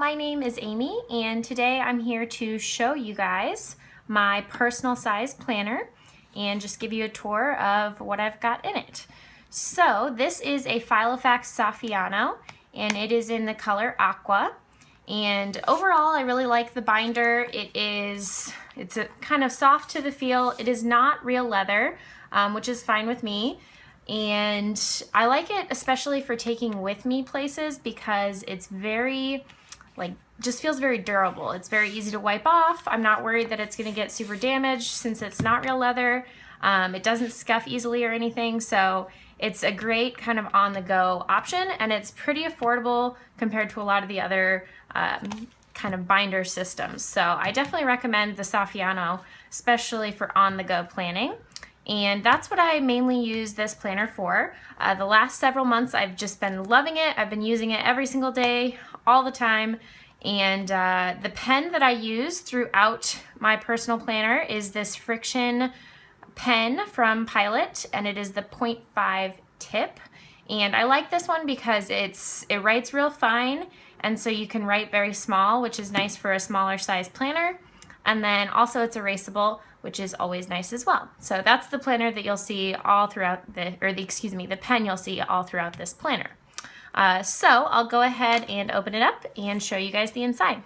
My name is Amy, and today I'm here to show you guys my personal size planner and just give you a tour of what I've got in it. So this is a Filofax Saffiano, and it is in the color aqua. And overall, I really like the binder. It's a kind of soft to the feel. It is not real leather, which is fine with me. And I like it especially for taking with me places because it's very, just feels very durable. It's very easy to wipe off. I'm not worried that it's gonna get super damaged since it's not real leather. It doesn't scuff easily or anything, so it's a great kind of on-the-go option, and it's pretty affordable compared to a lot of the other kind of binder systems. So I definitely recommend the Saffiano, especially for on-the-go planning. And that's what I mainly use this planner for. The last several months I've just been loving it. I've been using it every single day, all the time. And the pen that I use throughout my personal planner is this Friction pen from Pilot, and it is the 0.5 tip. And I like this one because it writes real fine, and so you can write very small, which is nice for a smaller size planner. And then also it's erasable, which is always nice as well. So that's the planner that you'll see all throughout the pen you'll see all throughout this planner. So I'll go ahead and open it up and show you guys the inside.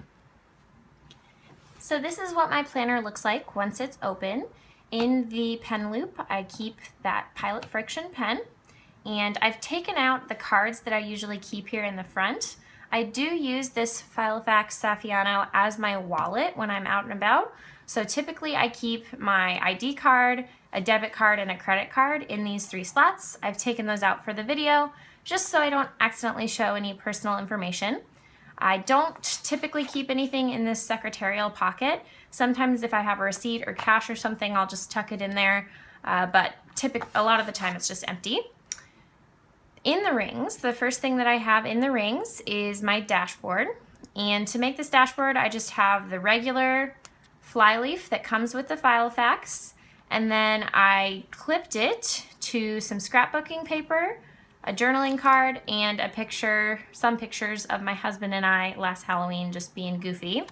So this is what my planner looks like once it's open. In the pen loop, I keep that Pilot Friction pen, and I've taken out the cards that I usually keep here in the front. I do use this Filofax Saffiano as my wallet when I'm out and about. So typically I keep my ID card, a debit card, and a credit card in these 3 slots. I've taken those out for the video just so I don't accidentally show any personal information. I don't typically keep anything in this secretarial pocket. Sometimes if I have a receipt or cash or something, I'll just tuck it in there, but a lot of the time it's just empty. In the rings, the first thing that I have in the rings is my dashboard. And to make this dashboard, I just have the regular flyleaf that comes with the Filofax, and then I clipped it to some scrapbooking paper, a journaling card, and some pictures of my husband and I last Halloween just being goofy.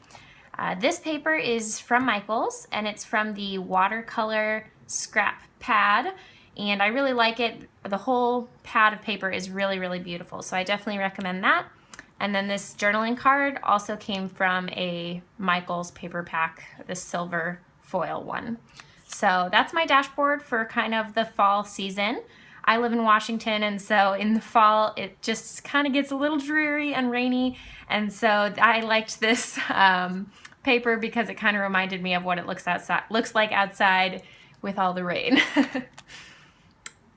This paper is from Michaels, and it's from the watercolor scrap pad, and I really like it. The whole pad of paper is really, really beautiful, so I definitely recommend that. And then this journaling card also came from a Michaels paper pack, the silver foil one. So that's my dashboard for kind of the fall season. I live in Washington, and so in the fall it just kind of gets a little dreary and rainy, and so I liked this paper because it kind of reminded me of what it looks like outside with all the rain.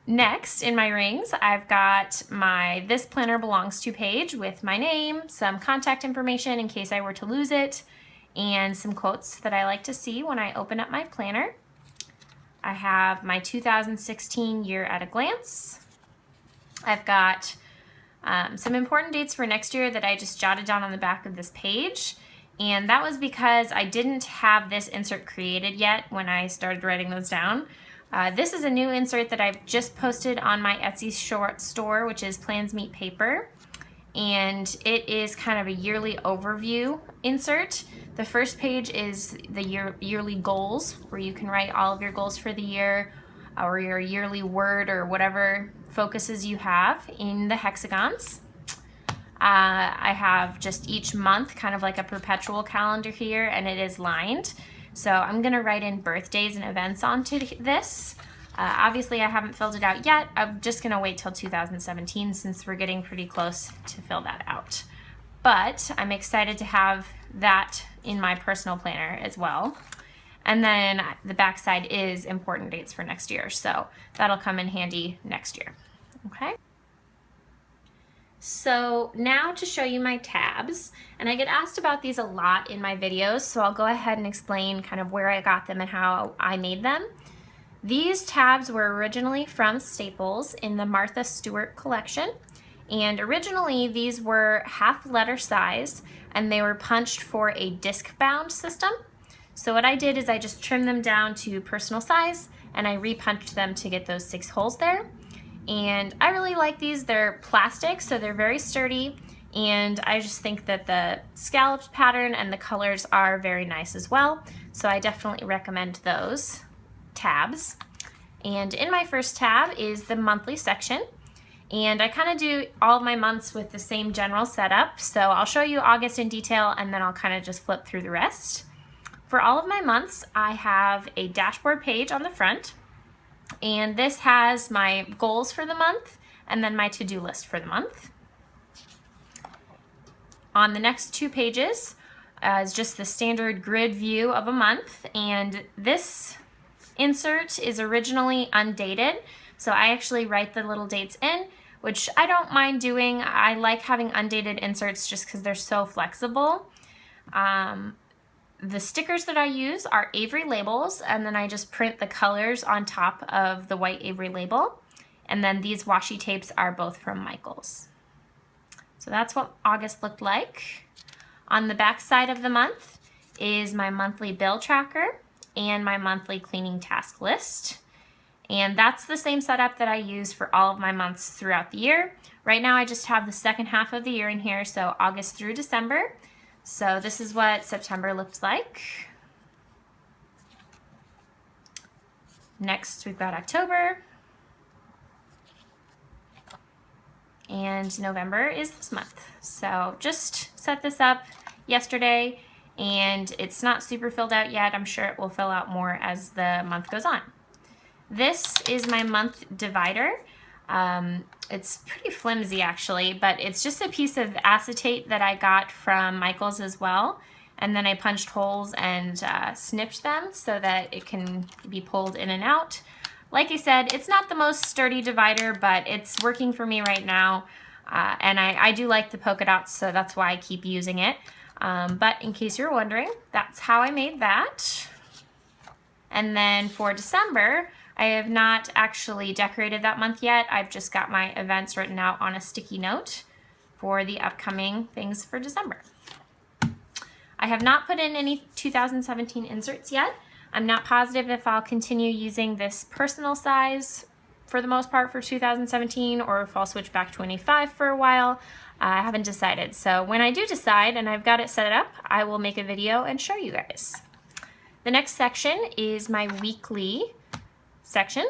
Next, in my rings, I've got my This Planner Belongs To page with my name, some contact information in case I were to lose it, and some quotes that I like to see when I open up my planner. I have my 2016 year at a glance. I've got some important dates for next year that I just jotted down on the back of this page, and that was because I didn't have this insert created yet when I started writing those down. This is a new insert that I've just posted on my Etsy store, which is Plans Meet Paper, and it is kind of a yearly overview insert. The first page is the yearly goals, where you can write all of your goals for the year, or your yearly word, or whatever focuses you have in the hexagons. I have just each month, kind of like a perpetual calendar here, and it is lined. So I'm gonna write in birthdays and events onto this. Obviously I haven't filled it out yet. I'm just gonna wait till 2017 since we're getting pretty close to fill that out. But I'm excited to have that in my personal planner as well. And then the back side is important dates for next year, so that'll come in handy next year, okay? So now to show you my tabs, and I get asked about these a lot in my videos, so I'll go ahead and explain kind of where I got them and how I made them. These tabs were originally from Staples in the Martha Stewart collection, and originally these were half letter size, and they were punched for a disc bound system. So what I did is I just trimmed them down to personal size, and I repunched them to get those 6 holes there. And I really like these. They're plastic, so they're very sturdy, and I just think that the scalloped pattern and the colors are very nice as well, so I definitely recommend those tabs. And in my first tab is the monthly section, and I kind of do all of my months with the same general setup, so I'll show you August in detail and then I'll kind of just flip through the rest. For all of my months, I have a dashboard page on the front, and this has my goals for the month and then my to-do list for the month. On the next 2 pages is just the standard grid view of a month, and this insert is originally undated, so I actually write the little dates in, which I don't mind doing. I like having undated inserts just because they're so flexible. The stickers that I use are Avery labels, and then I just print the colors on top of the white Avery label. And then these washi tapes are both from Michaels. So that's what August looked like. On the back side of the month is my monthly bill tracker and my monthly cleaning task list. And that's the same setup that I use for all of my months throughout the year. Right now I just have the second half of the year in here, so August through December. So this is what September looked like. Next we've got October. And November is this month. So just set this up yesterday, and it's not super filled out yet. I'm sure it will fill out more as the month goes on. This is my month divider. It's pretty flimsy actually, but it's just a piece of acetate that I got from Michaels as well. And then I punched holes and snipped them so that it can be pulled in and out. Like I said, it's not the most sturdy divider, but it's working for me right now. And I do like the polka dots, so that's why I keep using it. But in case you're wondering, that's how I made that. And then for December, I have not actually decorated that month yet. I've just got my events written out on a sticky note for the upcoming things for December. I have not put in any 2017 inserts yet. I'm not positive if I'll continue using this personal size for the most part for 2017 or if I'll switch back to 25 for a while. I haven't decided. So when I do decide and I've got it set up, I will make a video and show you guys. The next section is my weekly section,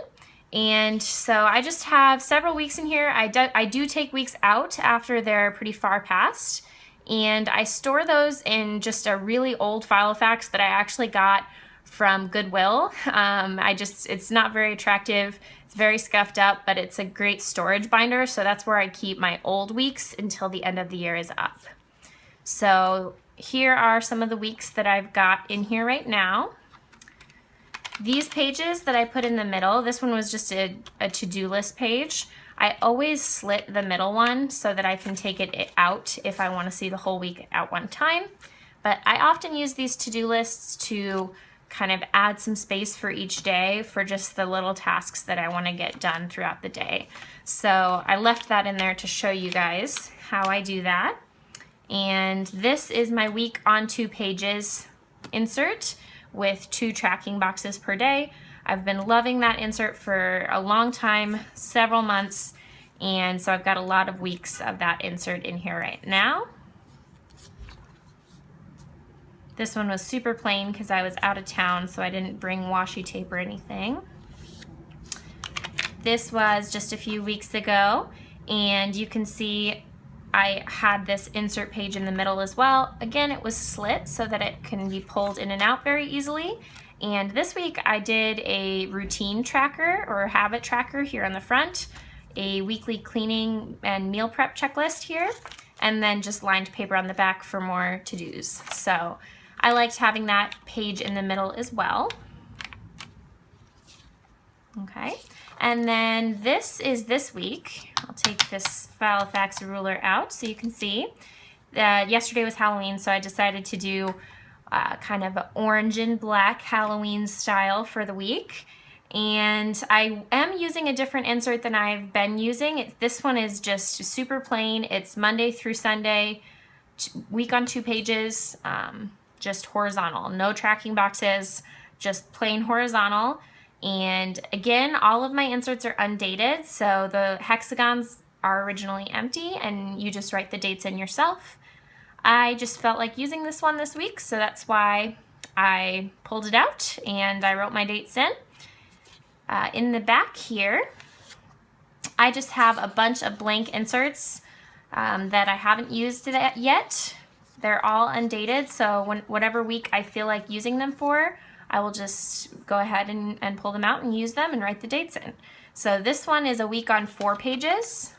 and so I just have several weeks in here. I do take weeks out after they're pretty far past, and I store those in just a really old Filofax that I actually got from Goodwill. It's not very attractive, it's very scuffed up, but it's a great storage binder, so that's where I keep my old weeks until the end of the year is up. So here are some of the weeks that I've got in here right now. These pages that I put in the middle, this one was just a to-do list page. I always slit the middle one so that I can take it out if I want to see the whole week at one time. But I often use these to-do lists to kind of add some space for each day for just the little tasks that I want to get done throughout the day. So I left that in there to show you guys how I do that. And this is my week on 2 pages insert with 2 tracking boxes per day. I've been loving that insert for a long time, several months, and so I've got a lot of weeks of that insert in here right now. This one was super plain because I was out of town, so I didn't bring washi tape or anything. This was just a few weeks ago, and you can see I had this insert page in the middle as well. Again, it was slit so that it can be pulled in and out very easily. And this week I did a routine tracker or habit tracker here on the front, a weekly cleaning and meal prep checklist here, and then just lined paper on the back for more to-dos. So I liked having that page in the middle as well. Okay, and then this is this week. I'll take this Filofax ruler out so you can see. Yesterday was Halloween, so I decided to do kind of an orange and black Halloween style for the week. And I am using a different insert than I've been using. This one is just super plain. It's Monday through Sunday, week on 2 pages, just horizontal. No tracking boxes, just plain horizontal. And again, all of my inserts are undated, so the hexagons are originally empty and you just write the dates in yourself. I just felt like using this one this week, so that's why I pulled it out and I wrote my dates in. In the back here, I just have a bunch of blank inserts that I haven't used yet. They're all undated, so whatever week I feel like using them for, I will just go ahead and pull them out and use them and write the dates in. So this one is a week on 4 pages,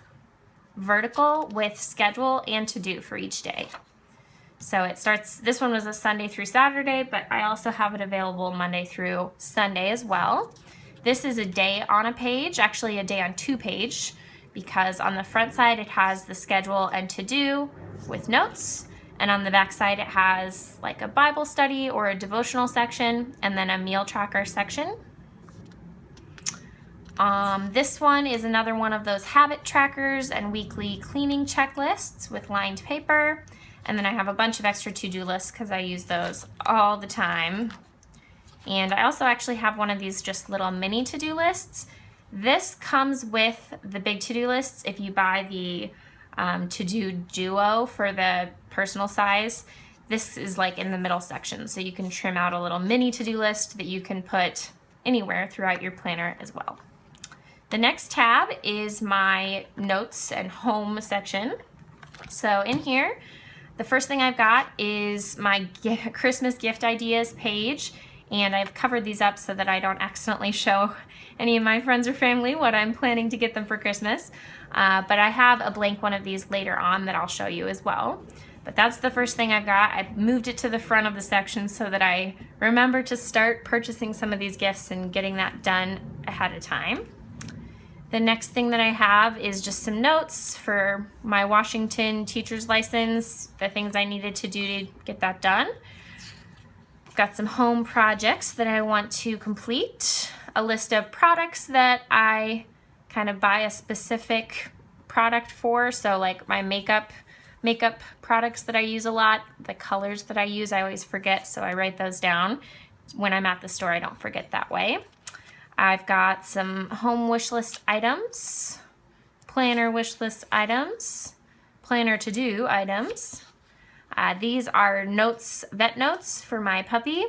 vertical, with schedule and to-do for each day. So it starts, this one was a Sunday through Saturday, but I also have it available Monday through Sunday as well. This is a day on a page, actually a day on 2 page, because on the front side it has the schedule and to-do with notes, and on the back side it has like a Bible study or a devotional section, and then a meal tracker section. This one is another one of those habit trackers and weekly cleaning checklists with lined paper. And then I have a bunch of extra to-do lists because I use those all the time. And I also actually have one of these just little mini to-do lists. This comes with the big to-do lists if you buy the to-do duo for the personal size. This is like in the middle section, so you can trim out a little mini to-do list that you can put anywhere throughout your planner as well. The next tab is my notes and home section. So in here, the first thing I've got is my Christmas gift ideas page, and I've covered these up so that I don't accidentally show any of my friends or family what I'm planning to get them for Christmas. But I have a blank one of these later on that I'll show you as well. But that's the first thing I've got. I've moved it to the front of the section so that I remember to start purchasing some of these gifts and getting that done ahead of time. The next thing that I have is just some notes for my Washington teacher's license, the things I needed to do to get that done. I've got some home projects that I want to complete, a list of products that I kind of buy a specific product for, so like my makeup products that I use a lot, the colors that I use I always forget, so I write those down. When I'm at the store, I don't forget that way. I've got some home wish list items, planner wish list items, planner to-do items. These are notes, vet notes for my puppy,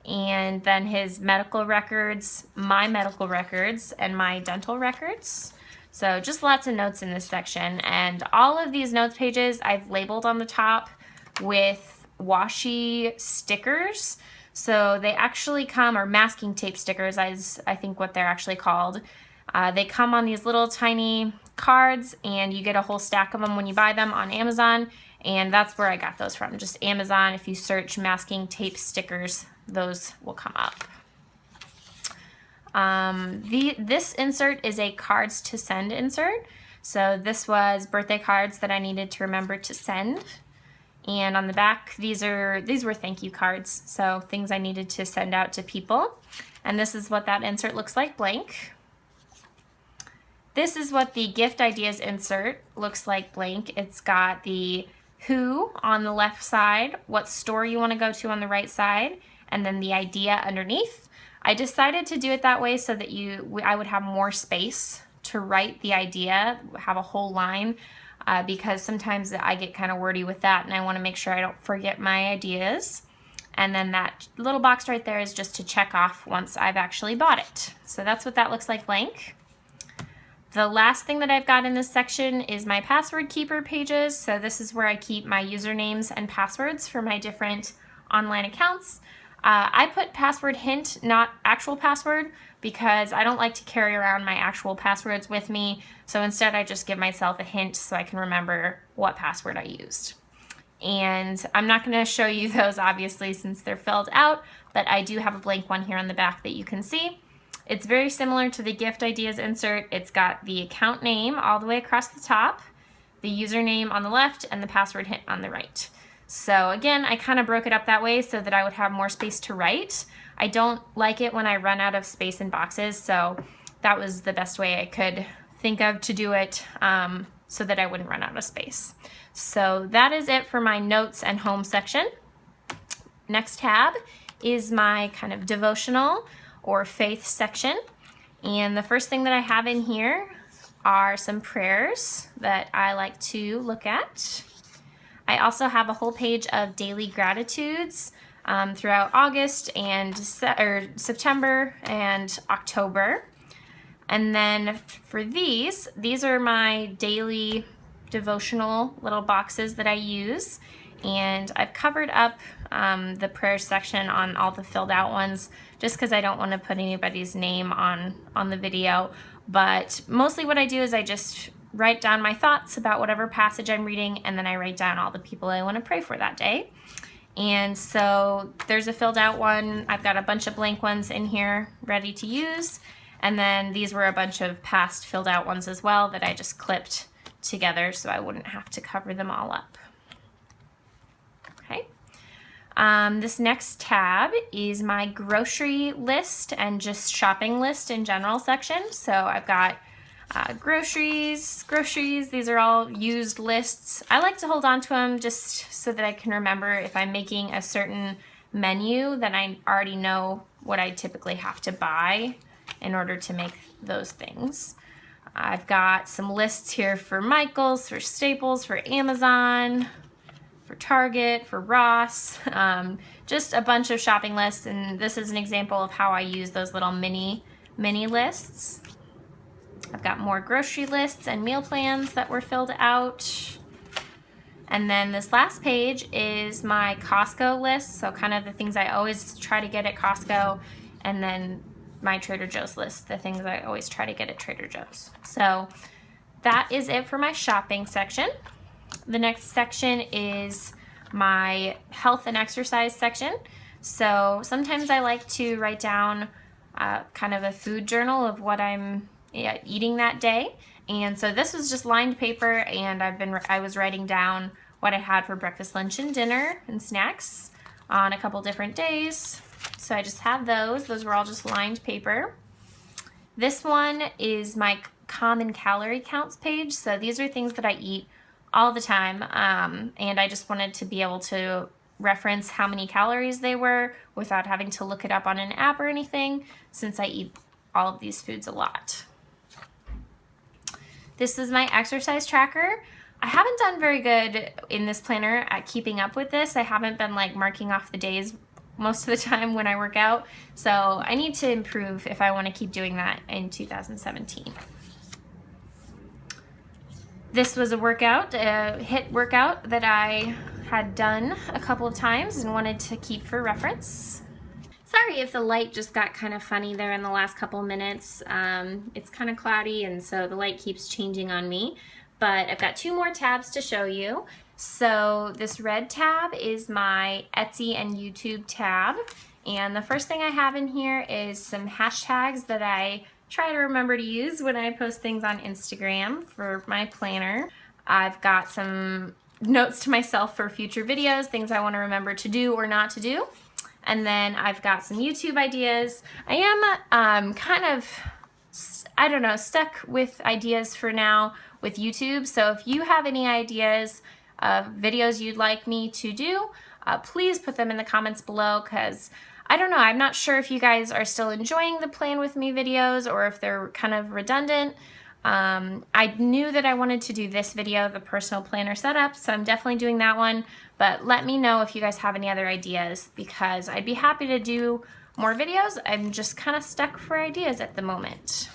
and then his medical records, my medical records, and my dental records. So just lots of notes in this section, and all of these notes pages I've labeled on the top with washi stickers. So they actually come, or masking tape stickers, is I think what they're actually called. They come on these little tiny cards, and you get a whole stack of them when you buy them on Amazon, and that's where I got those from, just Amazon. If you search masking tape stickers, those will come up. This insert is a cards to send insert. So this was birthday cards that I needed to remember to send. And on the back, these were thank you cards, so things I needed to send out to people. And this is what that insert looks like, blank. This is what the gift ideas insert looks like, blank. It's got the who on the left side, what store you want to go to on the right side, and then the idea underneath. I decided to do it that way so that I would have more space to write the idea, have a whole line. Because sometimes I get kind of wordy with that, and I want to make sure I don't forget my ideas. And then that little box right there is just to check off once I've actually bought it. So that's what that looks like, blank. The last thing that I've got in this section is my password keeper pages. So this is where I keep my usernames and passwords for my different online accounts. I put password hint, not actual password, because I don't like to carry around my actual passwords with me. So instead I just give myself a hint so I can remember what password I used. And I'm not going to show you those obviously since they're filled out, but I do have a blank one here on the back that you can see. It's very similar to the gift ideas insert. It's got the account name all the way across the top, the username on the left, and the password hint on the right. So again, I kind of broke it up that way so that I would have more space to write. I don't like it when I run out of space in boxes, so that was the best way I could think of to do it so that I wouldn't run out of space. So that is it for my notes and home section. Next tab is my kind of devotional or faith section. And the first thing that I have in here are some prayers that I like to look at. I also have a whole page of daily gratitudes throughout August and September and October. And then for these are my daily devotional little boxes that I use. And I've covered up the prayer section on all the filled out ones just because I don't want to put anybody's name on the video. But mostly what I do is I just write down my thoughts about whatever passage I'm reading, and then I write down all the people I want to pray for that day. And so there's a filled out one. I've got a bunch of blank ones in here ready to use. And then these were a bunch of past filled out ones as well that I just clipped together so I wouldn't have to cover them all up. Okay. This next tab is my grocery list and just shopping list in general section. So I've got groceries. These are all used lists. I like to hold on to them just so that I can remember if I'm making a certain menu, then I already know what I typically have to buy in order to make those things. I've got some lists here for Michael's, for Staples, for Amazon, for Target, for Ross, just a bunch of shopping lists, and this is an example of how I use those little mini lists. I've got more grocery lists and meal plans that were filled out. And then this last page is my Costco list, so kind of the things I always try to get at Costco, and then my Trader Joe's list, the things I always try to get at Trader Joe's. So that is it for my shopping section. The next section is my health and exercise section. So sometimes I like to write down kind of a food journal of what I'm eating that day. And so this was just lined paper, and I was writing down what I had for breakfast, lunch, and dinner and snacks on a couple different days. So I just have those. Those were all just lined paper. This one is my common calorie counts page. So these are things that I eat all the time, and I just wanted to be able to reference how many calories they were without having to look it up on an app or anything, since I eat all of these foods a lot. This is my exercise tracker. I haven't done very good in this planner at keeping up with this. I haven't been like marking off the days most of the time when I work out, so I need to improve if I want to keep doing that in 2017. This was a workout, a HIIT workout that I had done a couple of times and wanted to keep for reference. Sorry if the light just got kind of funny there in the last couple minutes. It's kind of cloudy, and so the light keeps changing on me. But I've got two more tabs to show you. So this red tab is my Etsy and YouTube tab. And the first thing I have in here is some hashtags that I try to remember to use when I post things on Instagram for my planner. I've got some notes to myself for future videos, things I want to remember to do or not to do. And then I've got some YouTube ideas. I am kind of, I don't know, stuck with ideas for now with YouTube. So if you have any ideas of videos you'd like me to do, please put them in the comments below, because I don't know, I'm not sure if you guys are still enjoying the Plan With Me videos or if they're kind of redundant. I knew that I wanted to do this video, the personal planner setup, so I'm definitely doing that one. But let me know if you guys have any other ideas, because I'd be happy to do more videos. I'm just kind of stuck for ideas at the moment.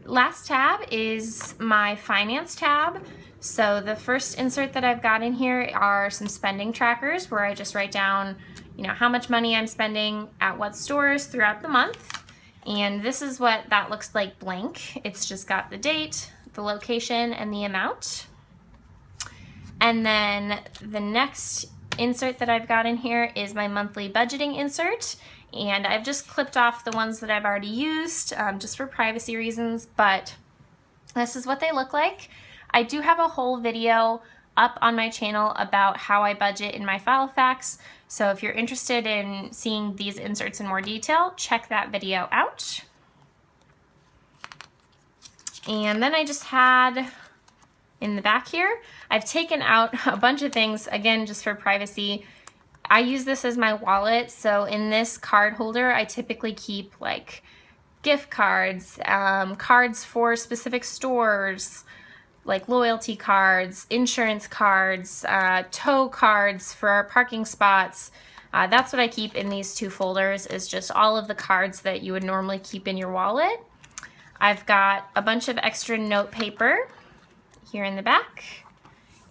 Last tab is my finance tab. So the first insert that I've got in here are some spending trackers where I just write down, how much money I'm spending at what stores throughout the month. And this is what that looks like blank. It's just got the date, the location, and the amount. And then the next insert that I've got in here is my monthly budgeting insert. And I've just clipped off the ones that I've already used just for privacy reasons, but this is what they look like. I do have a whole video up on my channel about how I budget in my Filofax, so if you're interested in seeing these inserts in more detail, check that video out. And then I just had in the back here, I've taken out a bunch of things, again, just for privacy. I use this as my wallet, so in this card holder, I typically keep like gift cards, cards for specific stores, like loyalty cards, insurance cards, tow cards for our parking spots. That's what I keep in these two folders, is just all of the cards that you would normally keep in your wallet. I've got a bunch of extra note paper here in the back.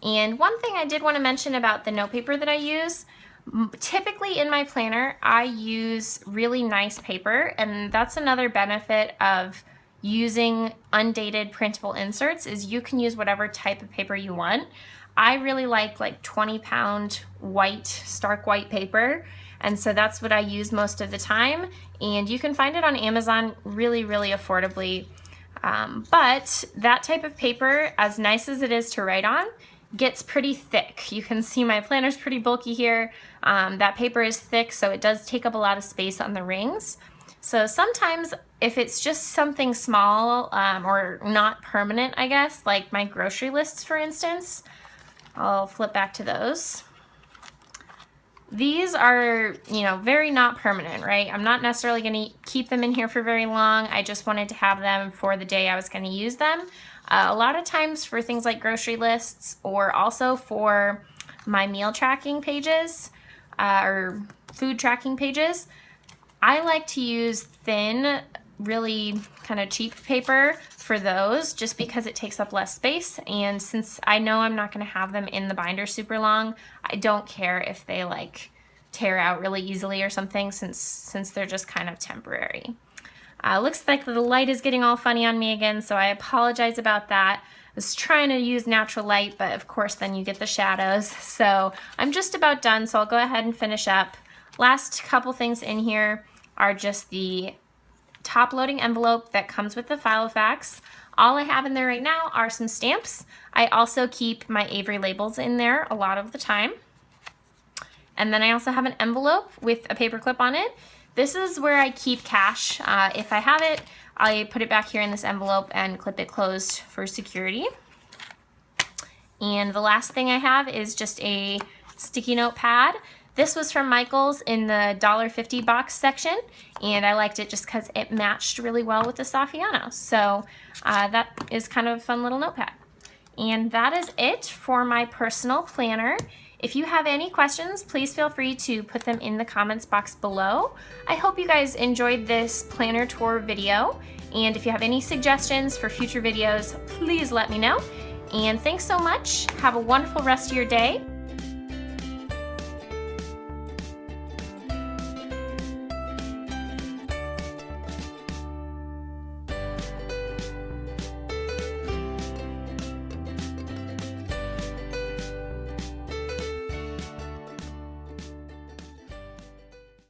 And one thing I did want to mention about the note paper that I use, typically in my planner, I use really nice paper, and that's another benefit of using undated printable inserts, is you can use whatever type of paper you want. I really like 20-pound white, stark white paper, and so that's what I use most of the time, and you can find it on Amazon really, really affordably. But that type of paper, as nice as it is to write on, gets pretty thick. You can see my planner's pretty bulky here. That paper is thick, so it does take up a lot of space on the rings. So sometimes if it's just something small or not permanent, I guess, like my grocery lists, for instance, I'll flip back to those. These are, very not permanent, right? I'm not necessarily going to keep them in here for very long. I just wanted to have them for the day I was going to use them. A lot of times for things like grocery lists, or also for my meal tracking pages or food tracking pages, I like to use thin, really kind of cheap paper for those, just because it takes up less space. And since I know I'm not going to have them in the binder super long, I don't care if they tear out really easily or something, since they're just kind of temporary. Looks like the light is getting all funny on me again, so I apologize about that. I was trying to use natural light, but of course then you get the shadows. So I'm just about done, so I'll go ahead and finish up. Last couple things in here are just the top loading envelope that comes with the Filofax. All I have in there right now are some stamps. I also keep my Avery labels in there a lot of the time. And then I also have an envelope with a paper clip on it. This is where I keep cash. If I have it, I put it back here in this envelope and clip it closed for security. And the last thing I have is just a sticky note pad. This was from Michael's in the $1.50 box section, and I liked it just because it matched really well with the Saffiano. So that is kind of a fun little notepad. And that is it for my personal planner. If you have any questions, please feel free to put them in the comments box below. I hope you guys enjoyed this planner tour video, and if you have any suggestions for future videos, please let me know. And thanks so much. Have a wonderful rest of your day.